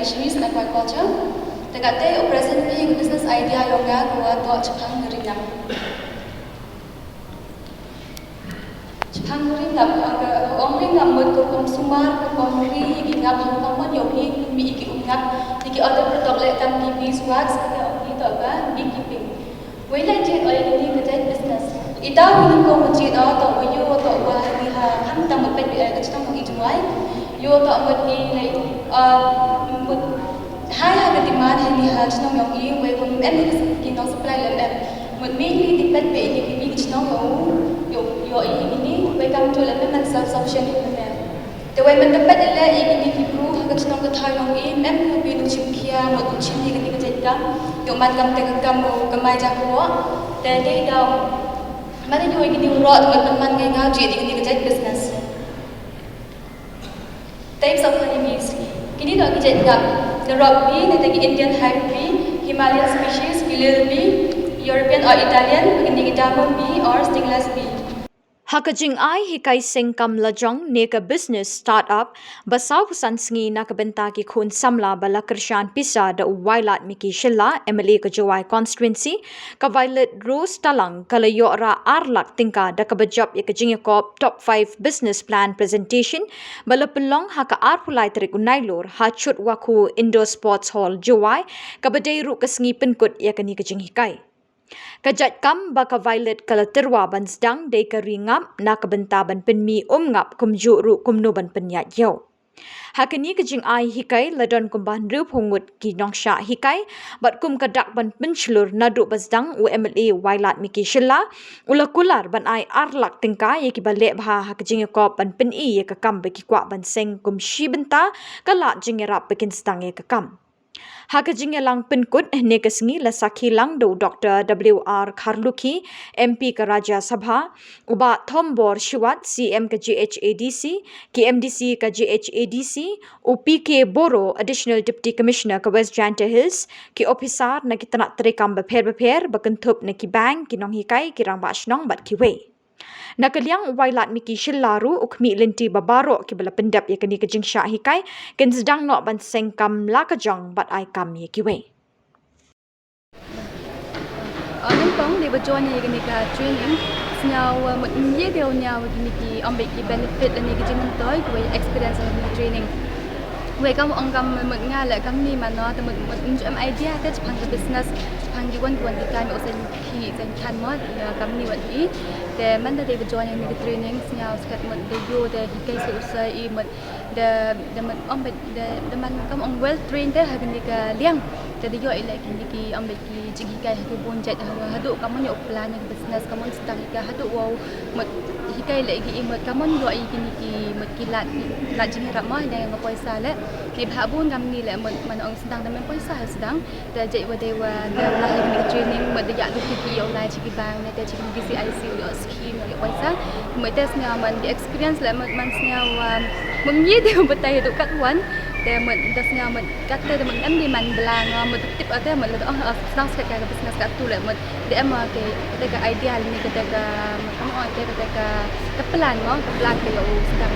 fisheries and aquaculture. Tegate present being business idea yonga gua to Jepang ngerinam. Jepang ngerinam omring ngamut ko consumer ko pomri ingap hongkong yogi mi iki ungap iki other product le tam ki beeswax ke omri to ga beekeeping. Wala jet oil ni ke business. Itaw ni ko mo jet to yo to wa ni ha ham tam mo pet ka chitong ngi jumai. Yo to mo ni like hai ha demand hai ni ha chno yong yi we ko em ki no supply le em mun mainly depend pe ni ki chno yo ini we come to le men self sufficient in me the way men depend le ini ki pro ha chno ko thai yong yi em ko bi nu chim khia mo tu chim ni ki jet kam yo man kam te kam mo kamai ja ko te dei daw man yo ini ro man ngai nga ji ni ki jet business types of honeybees kini do ki jet kam the rock bee, the Indian hive bee, Himalayan species, Willow bee, European or Italian, diamond bee or stingless bee. Hakajing ai hikai Seng kam lajong neka business startup basaw sansngi nakabenta ki khun samla bala kershan pisa da wailat miki shilla MLA ka jawai constituency ka violet rose talang kalayo ra arlak tingka da kabajab ya kajing yakop top 5 business plan presentation bala pelong haka arpulai tarik unailor hachut waku indoor sports hall jawai kabadai ru kasngi penkut ya kani kajing hikai. Kajat kam baka violet kala terwa ban sedang dei keringap nak bentaban penmi ngap kumju ru kumno ban penyat yau. Hakani kajing ai hikai ladon kumban rup hungut ki nongsha hikai bat kum kadak ban penchlur nadu basdang UMLA wailat miki shilla ula kular ban ai arlak tingka ye ki balek bha hakajing yakop ban peni ye kakam baki kwa ban Seng kum shi benta kala jingerap bekin sedang ye kakam. Hakajing lang penkut nekasngi la sakhilang do Dr. WR Kharluki MP ka Rajya Sabha uba Thombor Shiwat CM ka GHADC KMDC ka GHADC UPK Boro Additional Deputy Commissioner ka West Janta Hills ki officer na kitana trekam beper bakentup na ki bank kinong hikai kirang basnong bat kiwe. Nakaliang wailat miki shillaru ukmi linti babaro ki bala pendap ya kani kajing sya hikai ken sedang no ban Seng kam la kajong bat ai kam ye kiwe. Anh Phong đi vào join này cái cái training, nhau một nhiều điều nhau cái ông bị cái benefit là cái training tới cái experience cái training. Vậy các ông cầm một ngày lại cầm ni mà nó thì một em idea thế chụp hàng business hàng cái quan cái cái mà sẽ khi sẽ khăn mất cầm ni vậy ý để mình đã đi vào join cái training nhau sẽ mình đi vô để cái sự xây để mình ông bị để mình cầm ông well trained thế hay cái liang để đi vô lại cái ông bị cái cái buôn chạy hadu cầm nhiều plan cái business cầm start cái hadu wow một cái lại cái một cầm nhiều cái lạt chính là mà yang ngapoi sale ki bhabun gam ni le man ong sedang damen poisa sedang da jai wade wa da lahir ni training ma da ya lu ki yo lai chi ki bang ne da chi ki BCIC yo scheme yo poisa mai test nya man di experience le man nya wa mung yi de betai tu kat wan da man das nya man kat da man am di man belang ma tip ate man le ong sedang skat ka business kat tu le man de am ke ka idea ni ka ka ma kam oi ka plan mo plan ka yo sedang